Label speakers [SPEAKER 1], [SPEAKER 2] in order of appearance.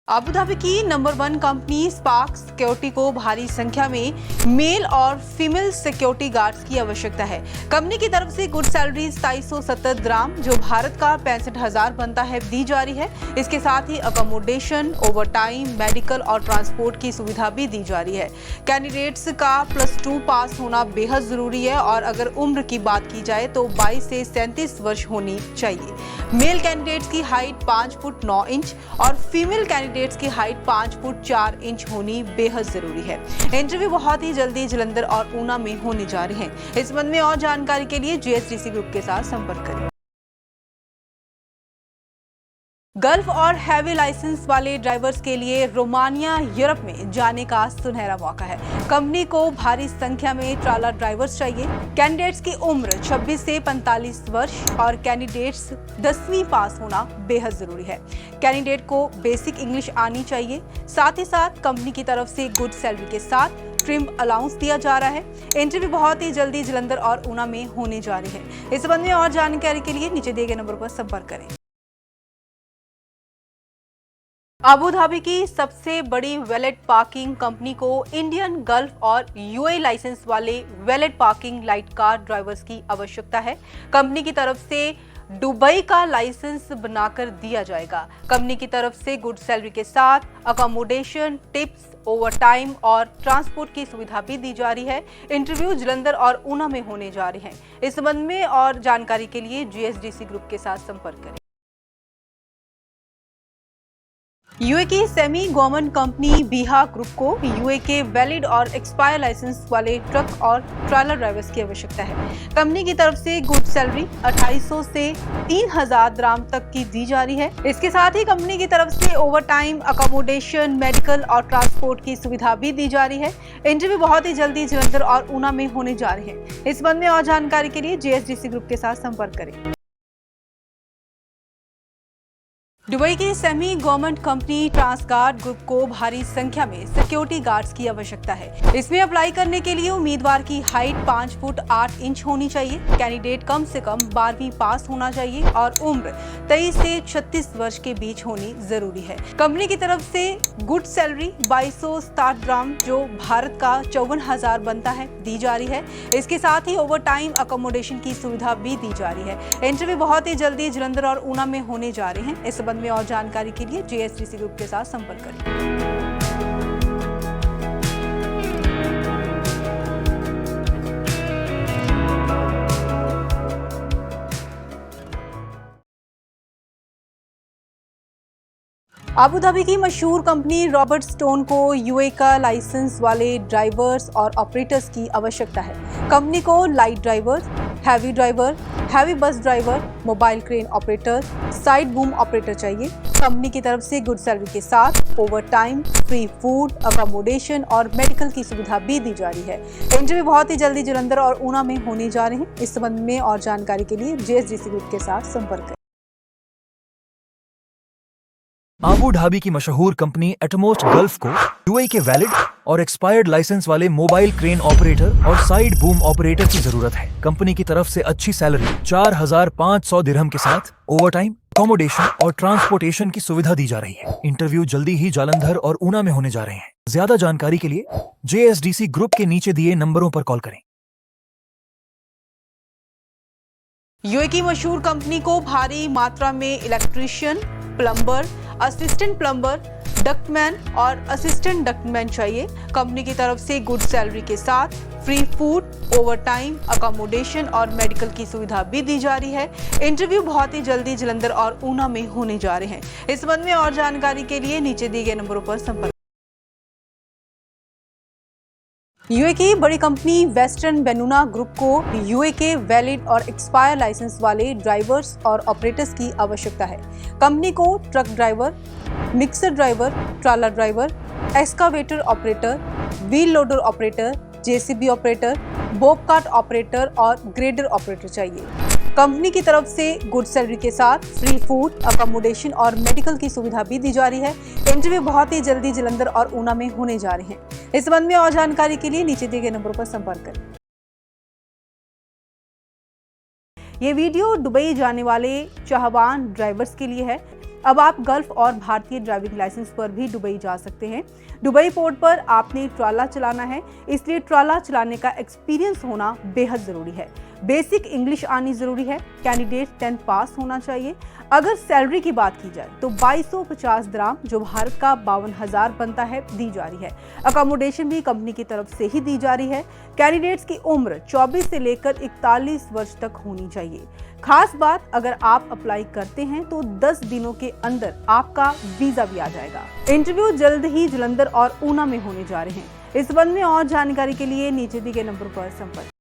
[SPEAKER 1] Abu Dhabi की number 1 company spark security को भारी संख्या में मेल और फीमेल सिक्योरिटी गार्ड्स की आवश्यकता है। कंपनी की तरफ से गुड सैलरी 2770 दिरहम जो भारत का 65,000 बनता है दी जा रही है। इसके साथ ही अकोमोडेशन, ओवरटाइम, मेडिकल और ट्रांसपोर्ट की सुविधा भी दी जा रही है। कैंडिडेट्स का +2 पास होना बेहद जरूरी है और अगर उम्र की बात की जाए तो 22 से 37 वर्ष होनी चाहिए। मेल कैंडिडेट्स की हाइट 5 फुट 9 इंच और फीमेल कैंडिडेट्स की हाइट 5 फुट 4 इंच होनी बेहद जरूरी है। इंटरव्यू बहुत ही जल्दी जालंधर और ऊना में होने जा रहे हैं। इस संबंध में और जानकारी के लिए जीएसडीसी ग्रुप के साथ संपर्क करें। गल्फ और हैवी लाइसेंस वाले ड्राइवर्स के लिए रोमानिया, यूरोप में जाने का सुनहरा मौका है। कंपनी को भारी संख्या में ट्राला ड्राइवर्स चाहिए। कैंडिडेट्स की उम्र 26 से 45 वर्ष और कैंडिडेट्स 10वीं पास होना बेहद जरूरी है। कैंडिडेट को बेसिक इंग्लिश आनी चाहिए। साथ ही साथ कंपनी की तरफ से गुड सैलरी के साथ ट्रिम अलाउंस दिया जा रहा है। इंटरव्यू बहुत ही जल्दी जालंधर और ऊना में होने जा रहे हैं। इस संबंध में और जानकारी के लिए नीचे दिए गए नंबर पर संपर्क करें। अबू धाबी की सबसे बड़ी वैलेट पार्किंग कंपनी को इंडियन, गल्फ और यूएई लाइसेंस वाले valet parking light car drivers की आवश्यकता है। कंपनी की तरफ से दुबई का लाइसेंस बनाकर दिया जाएगा। कंपनी की तरफ से गुड सैलरी के साथ अकोमोडेशन, टिप्स, ओवरटाइम और ट्रांसपोर्ट की सुविधा भी दी जा रही है। इंटरव्यू जालंधर और ऊना में होने जा रहे हैं। इस संबंध में और जानकारी के लिए जीएसडीसी ग्रुप के साथ संपर्क करें। यूए की सेमी गवर्नमेंट कंपनी बीहा ग्रुप को यूए के वैलिड और एक्सपायर लाइसेंस वाले ट्रक और ट्रेलर ड्राइवर्स की आवश्यकता है। कंपनी की तरफ से गुड सैलरी 2800 से 3000 दिरहम तक की दी जा रही है। इसके साथ ही कंपनी की तरफ से ओवरटाइम, अकोमोडेशन, मेडिकल और ट्रांसपोर्ट की सुविधा भी दी जा रही है। इंटरव्यू बहुत ही जल्दी जालंधर और ऊना में होने जा रहे हैं। इस संबंध में और जानकारी के लिए जीएसडीसी ग्रुप के साथ संपर्क करें। दुबई की semi government company Transguard group को भारी संख्या में सिक्योरिटी गार्ड्स की आवश्यकता है। इसमें अप्लाई करने के लिए उम्मीदवार की हाइट 5 फुट 8 इंच होनी चाहिए। कैंडिडेट कम से कम 12वीं पास होना चाहिए और उम्र 23 से 36 वर्ष के बीच होनी जरूरी है। कंपनी की तरफ से गुड सैलरी 2260 दिरहम जो भारत का 54,000 बनता है दी जा रही है। इसके साथ ही ओवरटाइम, अकोमोडेशन की सुविधा भी दी जा रही है। इंटरव्यू बहुत ही जल्दी जालंधर और ऊना में होने जा रहे हैं। इस में और जानकारी के लिए जीएसडीसी ग्रुप के साथ संपर्क करें। अबू धाबी की मशहूर कंपनी रॉबर्ट स्टोन को यूए का लाइसेंस वाले ड्राइवर्स और ऑपरेटर्स की आवश्यकता है। कंपनी को light driver, heavy bus driver, mobile crane operator, side boom operator चाहिए। कंपनी की तरफ से गुड सैलरी के साथ ओवरटाइम, फ्री फूड, अकोमोडेशन और मेडिकल की सुविधा भी दी जा रही है। इंटरव्यू बहुत ही जल्दी जालंधर और ऊना में होने जा रहे हैं। इस संबंध में और जानकारी के लिए जीएसडीसी ग्रुप के साथ संपर्क करें।
[SPEAKER 2] अबू धाबी की मशहूर कंपनी एटमोस्ट गल्फ को यूएई के वैलिड और एक्सपायर्ड लाइसेंस वाले मोबाइल क्रेन ऑपरेटर और साइड बूम ऑपरेटर की जरूरत है। कंपनी की तरफ से अच्छी सैलरी 4500 दिरहम के साथ ओवरटाइम, अकोमोडेशन और ट्रांसपोर्टेशन की सुविधा दी जा रही है। इंटरव्यू जल्दी ही जालंधर और ऊना में होने जा रहे हैं। ज्यादा जानकारी के लिए जेएसडीसी ग्रुप के नीचे दिए नंबरों पर कॉल करें।
[SPEAKER 1] यूए की मशहूर कंपनी को भारी मात्रा में electrician, plumber, assistant plumber, ductman और असिस्टेंट डक्टमैन चाहिए। कंपनी की तरफ से गुड सैलरी के साथ फ्री फूड, ओवरटाइम, अकोमोडेशन और मेडिकल की सुविधा भी दी जा रही है। इंटरव्यू बहुत ही जल्दी जालंधर और ऊना में होने जा रहे हैं। इस संबंध में और जानकारी के लिए नीचे दिए गए नंबरों पर संपर्क। यूए की बड़ी कंपनी वेस्टर्न बेनुना ग्रुप को यूए के वैलिड और एक्सपायर लाइसेंस वाले ड्राइवर्स और ऑपरेटर्स की आवश्यकता है। कंपनी को ट्रक ड्राइवर, मिक्सर ड्राइवर, ट्राला driver, excavator operator, wheel loader operator, JCB operator, bobcat operator और ग्रेडर ऑपरेटर चाहिए। कंपनी की तरफ से गुड सैलरी के साथ फ्री फूड, अकोमोडेशन और मेडिकल की सुविधा भी दी जा रही है। इंटरव्यू बहुत ही जल्दी जालंधर और ऊना में होने जा रहे हैं। इस संबंध में और जानकारी के लिए नीचे दिए गए नंबरों पर संपर्क करें। ये वीडियो दुबई जाने वाले चाहवान ड्राइवर्स के लिए है। अब आप गल्फ और भारतीय ड्राइविंग लाइसेंस पर भी दुबई जा सकते हैं। दुबई पोर्ट पर आपने ट्राला चलाना है, इसलिए ट्राला चलाने का एक्सपीरियंस होना बेहद जरूरी है। बेसिक इंग्लिश आनी जरूरी है। कैंडिडेट 10th पास होना चाहिए। अगर सैलरी की बात की जाए तो 2250 दिरहम, जो भारत का 52,000 बनता है, दी जा रही है। अकोमोडेशन भी कंपनी की तरफ से ही दी जा रही है। कैंडिडेट्स की उम्र 24 से लेकर 41 वर्ष तक होनी चाहिए। खास बात, अगर आप अप्लाई करते हैं तो 10 दिनों के अंदर आपका वीजा भी आ जाएगा। इंटरव्यू जल्द ही जालंधर और ऊना में होने जा रहे हैं। इस संबंध में और जानकारी के लिए नीचे दिए गए नंबर पर संपर्क